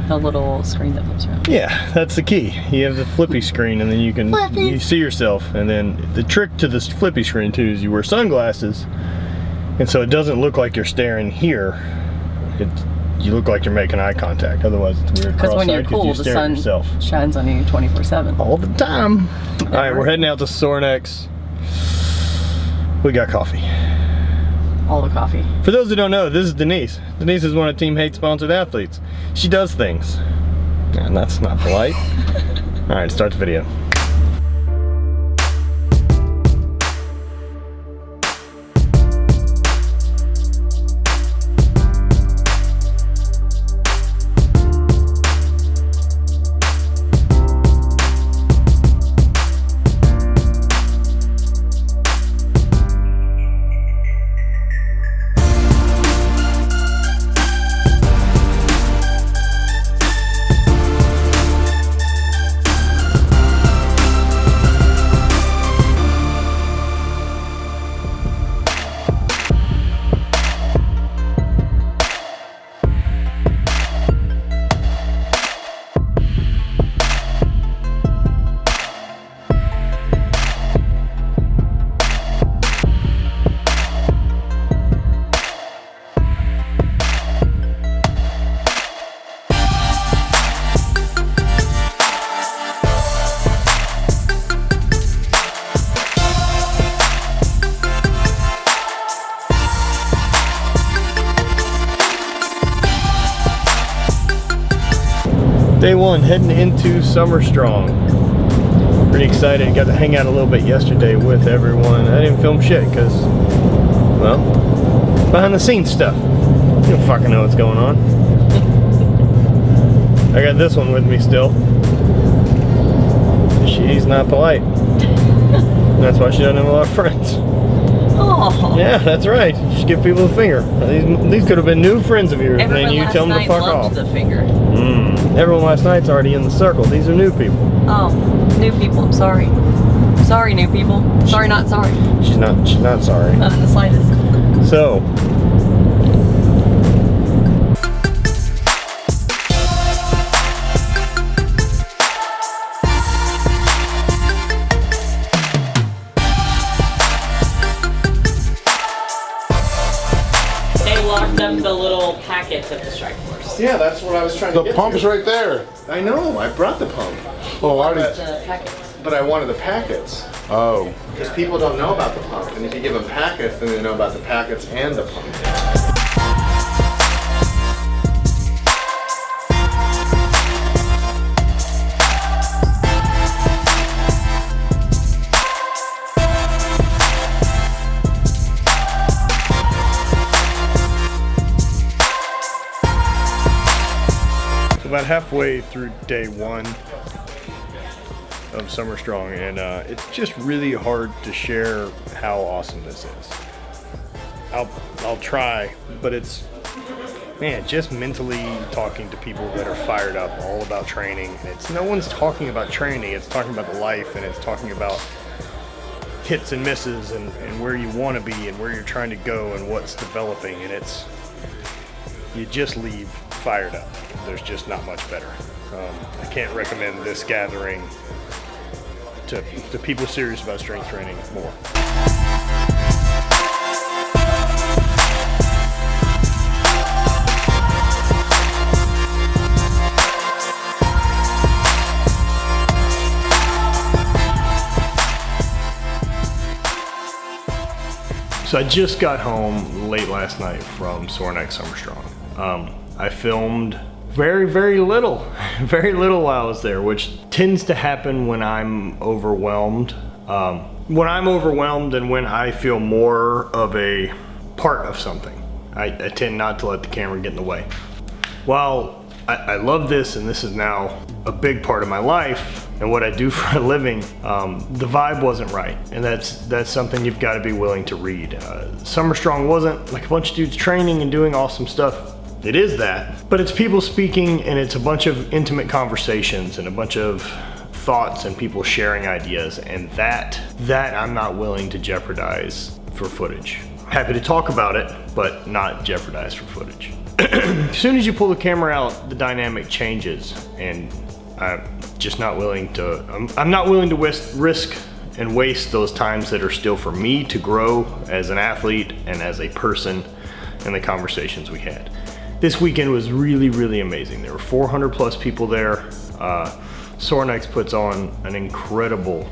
A little screen that flips around. Yeah, that's the key. You have the flippy screen, and then you see yourself. And then the trick to this flippy screen too is you wear sunglasses, and so it doesn't look like you're staring here. You look like you're making eye contact. Otherwise, it's weird. Because when you're cool, the sun shines on you 24/7. All the time. All right, we're heading out to Sornex. We got coffee. All the coffee. For those who don't know, this is Denise. Denise is one of Team Hate sponsored athletes. She does things. And that's not polite. All right, start the video. Day one, heading into Summer Strong. Pretty excited. Got to hang out a little bit yesterday with everyone. I didn't film shit because, well, behind the scenes stuff. You don't fucking know what's going on. I got this one with me still. She's not polite. That's why she doesn't have a lot of friends. Oh. Yeah, that's right. You should give people the finger. These could have been new friends of yours, and then you tell them to fuck off. The finger. Everyone last night's already in the circle. These are new people. Oh, new people. I'm sorry. Sorry, new people. Sorry, not sorry. She's not sorry. Not in the slightest. So. They locked up the little packets at the strike force. Yeah, that's what I was trying to get The pump's right there. I know, I brought the pump. Oh, I did. The packets. But I wanted the packets. Oh. Because people don't know about the pump. And if you give them packets, then they know about the packets and the pump. About halfway through day one of Summer Strong, and it's just really hard to share how awesome this is. I'll try, but it's, man, just mentally talking to people that are fired up all about training. And it's no one's talking about training, it's talking about the life, and it's talking about hits and misses and where you want to be and where you're trying to go and what's developing, and it's, you just leave fired up. There's just not much better. I can't recommend this gathering to people serious about strength training more. So I just got home late last night from Sornex Summer Strong. I filmed very little while I was there, which tends to happen when I'm overwhelmed. When I'm overwhelmed and when I feel more of a part of something, I tend not to let the camera get in the way. While I love this, and this is now a big part of my life and what I do for a living, the vibe wasn't right, and that's something you've got to be willing to read. Summer Strong wasn't like a bunch of dudes training and doing awesome stuff. It is that, but it's people speaking, and it's a bunch of intimate conversations and a bunch of thoughts and people sharing ideas, and that I'm not willing to jeopardize for footage. Happy to talk about it, but not jeopardize for footage. As soon as you pull the camera out, the dynamic changes, and I'm not willing to risk and waste those times that are still for me to grow as an athlete and as a person in the conversations we had. This weekend was really, really amazing. There were 400 plus people there. Sorinex puts on an incredible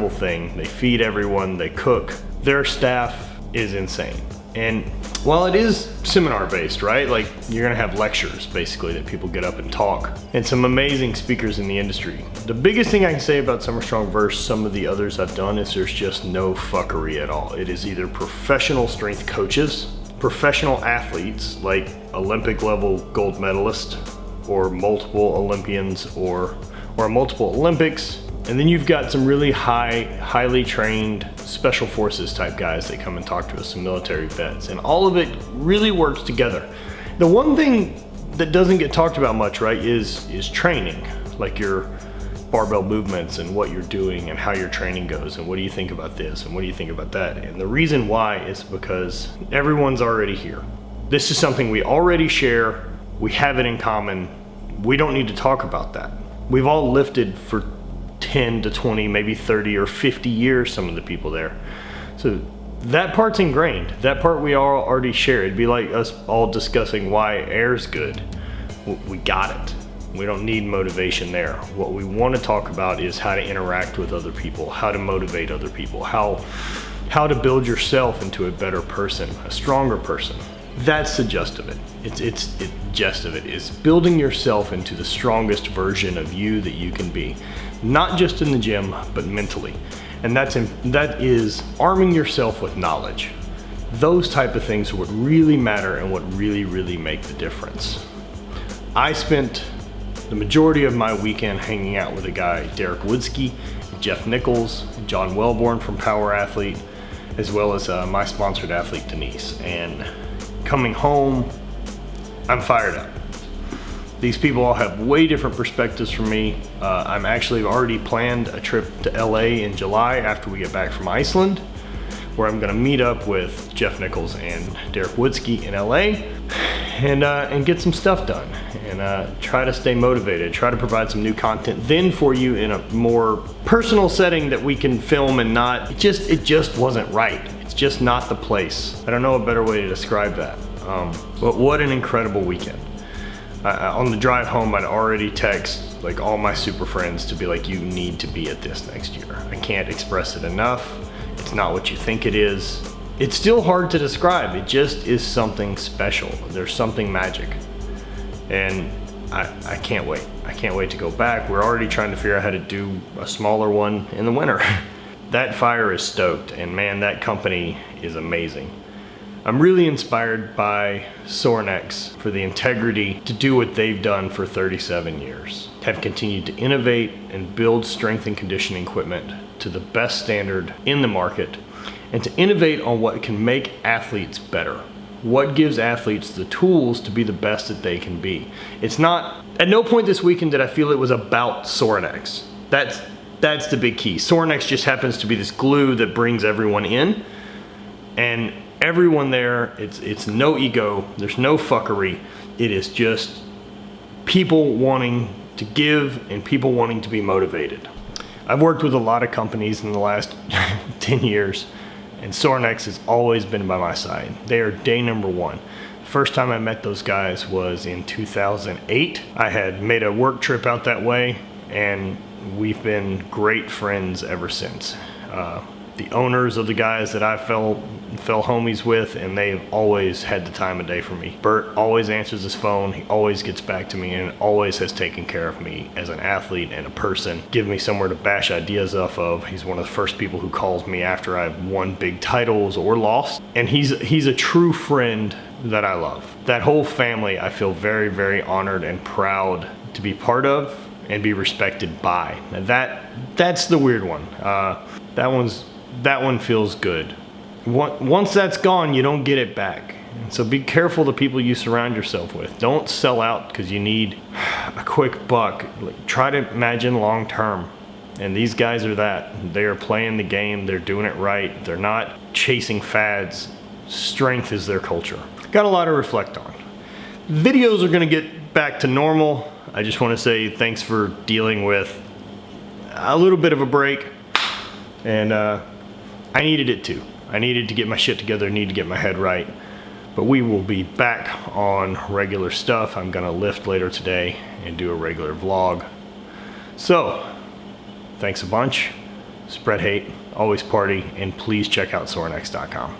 thing. They feed everyone, they cook. Their staff is insane. And while it is seminar based, right? Like you're gonna have lectures basically that people get up and talk, and some amazing speakers in the industry. The biggest thing I can say about Summer Strong versus some of the others I've done is there's just no fuckery at all. It is either professional strength coaches, professional athletes like Olympic level gold medalist or multiple Olympians or multiple Olympics. And then you've got some really highly trained special forces type guys that come and talk to us, some military vets, and all of it really works together. The one thing that doesn't get talked about much, right, is training, like your barbell movements and what you're doing and how your training goes and what do you think about this and what do you think about that. And the reason why is because everyone's already here. This is something we already share. We have it in common. We don't need to talk about that. We've all lifted for 10 to 20, maybe 30 or 50 years, some of the people there. So that part's ingrained. That part we all already share. It'd be like us all discussing why air's good. We got it. We don't need motivation there. What we want to talk about is how to interact with other people, how to motivate other people, how to build yourself into a better person, a stronger person. That's the gist of it. The gist of it is building yourself into the strongest version of you that you can be. Not just in the gym, but mentally. And that is arming yourself with knowledge. Those type of things are what really matter and what really, really make the difference. I spent the majority of my weekend hanging out with a guy, Derek Woodsky, Jeff Nichols, John Wellborn from Power Athlete, as well as my sponsored athlete, Denise. And coming home, I'm fired up. These people all have way different perspectives from me. I'm actually already planned a trip to LA in July after we get back from Iceland, where I'm gonna meet up with Jeff Nichols and Derek Woodsky in LA and get some stuff done and try to stay motivated, try to provide some new content then for you in a more personal setting that we can film and not, it just wasn't right. It's just not the place. I don't know a better way to describe that. But what an incredible weekend. On the drive home, I'd already text like all my super friends to be like, you need to be at this next year. I can't express it enough. It's not what you think it is. It's still hard to describe. It just is something special. There's something magic. And I can't wait. I can't wait to go back. We're already trying to figure out how to do a smaller one in the winter. That fire is stoked, and man, that company is amazing. I'm really inspired by Sorinex for the integrity to do what they've done for 37 years. Have continued to innovate and build strength and conditioning equipment to the best standard in the market, and to innovate on what can make athletes better. What gives athletes the tools to be the best that they can be. It's not, at no point this weekend did I feel it was about Sorinex. That's the big key. Sorinex just happens to be this glue that brings everyone in, and everyone there, it's no ego, there's no fuckery. It is just people wanting to give and people wanting to be motivated. I've worked with a lot of companies in the last 10 years, and Sorinex has always been by my side. They are day number one. First time I met those guys was in 2008. I had made a work trip out that way, and we've been great friends ever since. The owners of the guys that I fell homies with, and they've always had the time of day for me. Bert always answers his phone, he always gets back to me, and always has taken care of me as an athlete and a person, give me somewhere to bash ideas off of. He's one of the first people who calls me after I've won big titles or lost, and he's a true friend that I love. That whole family I feel very, very honored and proud to be part of and be respected by. Now that's the weird one. That one feels good. Once that's gone, you don't get it back. And so be careful the people you surround yourself with. Don't sell out because you need a quick buck. Try to imagine long term. And these guys are that. They are playing the game. They're doing it right. They're not chasing fads. Strength is their culture. Got a lot to reflect on. videos are gonna get back to normal. I just wanna say thanks for dealing with a little bit of a break. And I needed it too. I needed to get my shit together, need to get my head right. But we will be back on regular stuff. I'm gonna lift later today and do a regular vlog. So, thanks a bunch. Spread hate, always party, and please check out sorenex.com.